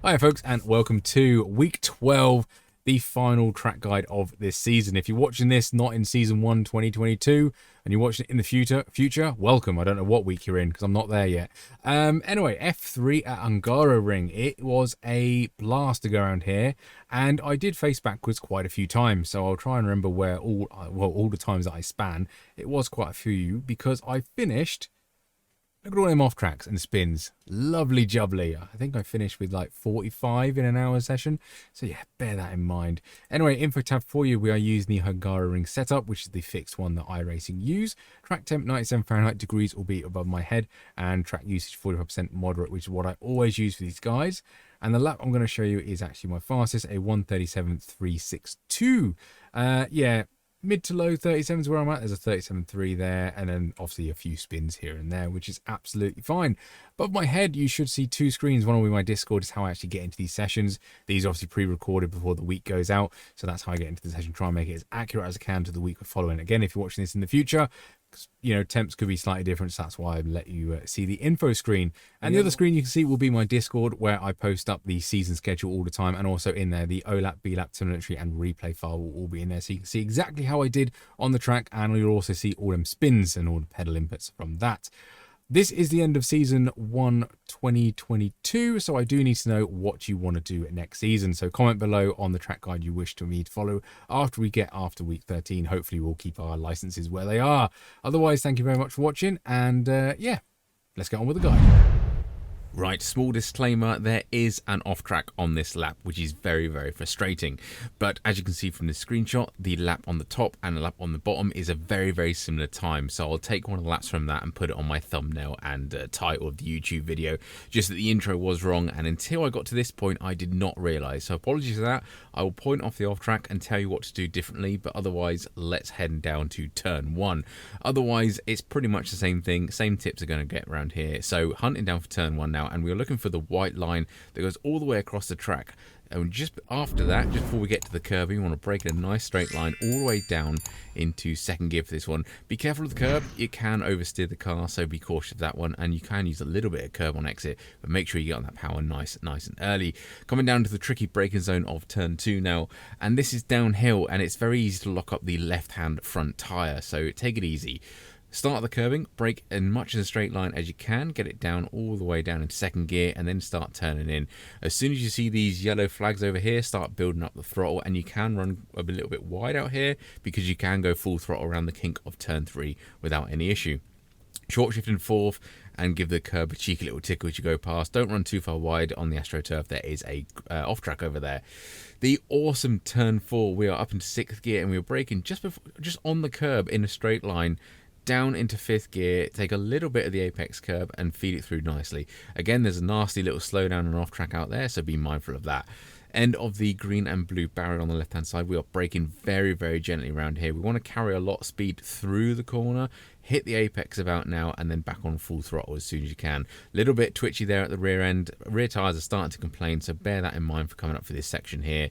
Hi folks, and welcome to week 12, the final track guide of this season. If you're watching this not in season 1 2022 and you're watching it in the future, welcome. I don't know what week you're in because I'm not there yet. Anyway, F3 at Hungaroring. It was a blast to go around here, and I did face backwards quite a few times, so I'll try and remember where all the times that I span. It was quite a few because I finished. Look at all them off tracks and spins. Lovely jubbly. I think I finished with like 45 in an hour session. So yeah, bear that in mind. Anyway, info tab for you. We are using the Hungaroring setup, which is the fixed one that iRacing use. Track temp 97 Fahrenheit degrees will be above my head. And track usage 45% moderate, which is what I always use for these guys. And the lap I'm going to show you is actually my fastest, a 1:37.362. Yeah. Mid to low 37s where I'm at. There's a 37.3 there, and then obviously a few spins here and there, which is absolutely fine. Above my head, you should see two screens. One will be my Discord, is how I actually get into these sessions. These are obviously pre-recorded before the week goes out, so that's how I get into the session. Try and make it as accurate as I can to the week following. Again, if you're watching this in the future, you know, temps could be slightly different, so that's why I let you see the info screen. And the other screen you can see will be my Discord, where I post up the season schedule all the time, and also in there the OLAP, BLAP, telemetry and replay file will all be in there, so you can see exactly how I did on the track, and you'll also see all them spins and all the pedal inputs from that. This is the end of season 1 2022, so I do need to know what you want to do next season. So comment below on the track guide you wish me to follow after we get after week 13. Hopefully we'll keep our licenses where they are. Otherwise, thank you very much for watching, and yeah, let's get on with the guide. Right, small disclaimer, there is an off track on this lap, which is very, very frustrating. But as you can see from this screenshot, the lap on the top and the lap on the bottom is a very, very similar time. So I'll take one of the laps from that and put it on my thumbnail and title of the YouTube video. Just that the intro was wrong, and until I got to this point, I did not realise. So apologies for that. I will point off the off track and tell you what to do differently, but otherwise, let's head down to turn 1. Otherwise, it's pretty much the same thing. Same tips are going to get around here. So hunting down for turn 1 now, and we're looking for the white line that goes all the way across the track. And just after that, just before we get to the curb, you want to break in a nice straight line all the way down into second gear for this one. Be careful of the curb, it can oversteer the car, so be cautious of that one, and you can use a little bit of curb on exit, but make sure you get on that power nice and early. Coming down to the tricky braking zone of turn 2 now, and this is downhill, and it's very easy to lock up the left-hand front tyre, so take it easy. Start the curbing, brake in much as a straight line as you can, get it down all the way down into second gear, and then start turning in. As soon as you see these yellow flags over here, start building up the throttle, and you can run a little bit wide out here because you can go full throttle around the kink of turn 3 without any issue. Short shift in fourth and give the curb a cheeky little tickle as you go past. Don't run too far wide on the AstroTurf. There is a off track over there. The awesome turn 4, we are up into 6th gear, and we are braking just on the curb in a straight line down into 5th gear, take a little bit of the apex curb and feed it through nicely. Again, there's a nasty little slowdown and off track out there, so be mindful of that. End of the green and blue barrier on the left hand side. We are braking very, very gently around here. We want to carry a lot of speed through the corner, hit the apex about now, and then back on full throttle as soon as you can. Little bit twitchy there at the rear end. Rear tyres are starting to complain, so bear that in mind for coming up for this section here.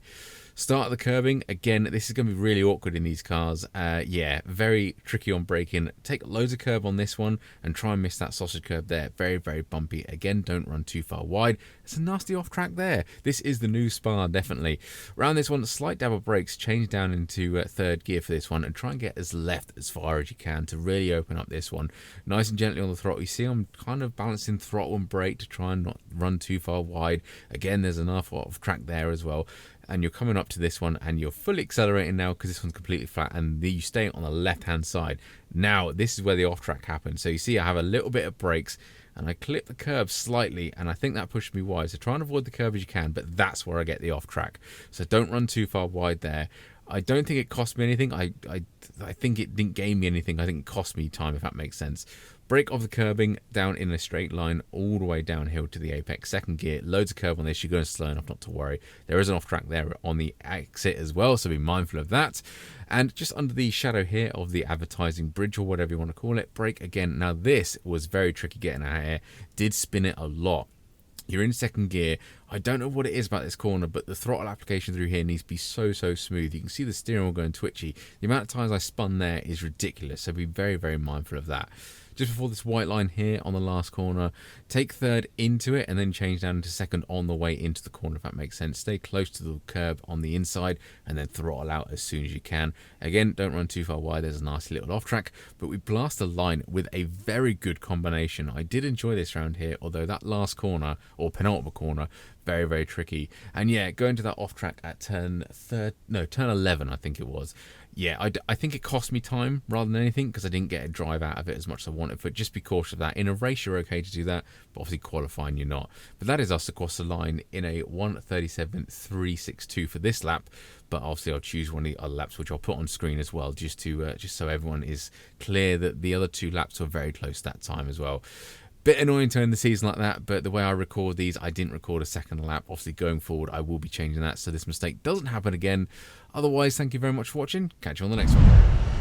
Start the curbing. Again, this is going to be really awkward in these cars. Yeah, very tricky on braking. Take loads of curb on this one and try and miss that sausage curb there. Very, very bumpy. Again, don't run too far wide. It's a nasty off track there. This is the new Spa, definitely. Around this one, slight dab of brakes. Change down into third gear for this one and try and get as left as far as you can to really open up this one. Nice and gently on the throttle. You see I'm kind of balancing throttle and brake to try and not run too far wide. Again, there's enough off track there as well. And you're coming up to this one and you're fully accelerating now because this one's completely flat, and you stay on the left hand side. Now this is where the off track happens. So you see I have a little bit of brakes and I clip the curb slightly, and I think that pushed me wide, so try and avoid the curb as you can, but that's where I get the off track. So don't run too far wide there. I don't think it cost me anything. I think it didn't gain me anything. I think it cost me time, if that makes sense. Brake off the curbing down in a straight line all the way downhill to the apex. Second gear, loads of curb on this. You're going slow enough not to worry. There is an off track there on the exit as well, so be mindful of that. And just under the shadow here of the advertising bridge, or whatever you want to call it, brake again. Now this was very tricky getting out here. Did spin it a lot. You're in second gear. I don't know what it is about this corner, but the throttle application through here needs to be so smooth. You can see the steering wheel going twitchy. The amount of times I spun there is ridiculous, so be very, very mindful of that. just before this white line here on the last corner. Take third into it and then change down into second on the way into the corner, if that makes sense. Stay close to the curb on the inside and then throttle out as soon as you can. Again, don't run too far wide, there's a nasty little off track, but we blast the line with a very good combination. I did enjoy this round here, although that last corner, or penultimate corner, very, very tricky. And yeah, going to that off track at turn 11, I think it was. Yeah, I think it cost me time rather than anything, because I didn't get a drive out of it as much as I wanted. But just be cautious of that. In a race, you're okay to do that, but obviously qualifying, you're not. But that is us across the line in a 1:37.362 for this lap. But obviously, I'll choose one of the other laps, which I'll put on screen as well, just so everyone is clear that the other two laps were very close that time as well. Bit annoying to end the season like that, but the way I record these, I didn't record a second lap. Obviously, going forward, I will be changing that so this mistake doesn't happen again. Otherwise, thank you very much for watching. Catch you on the next one.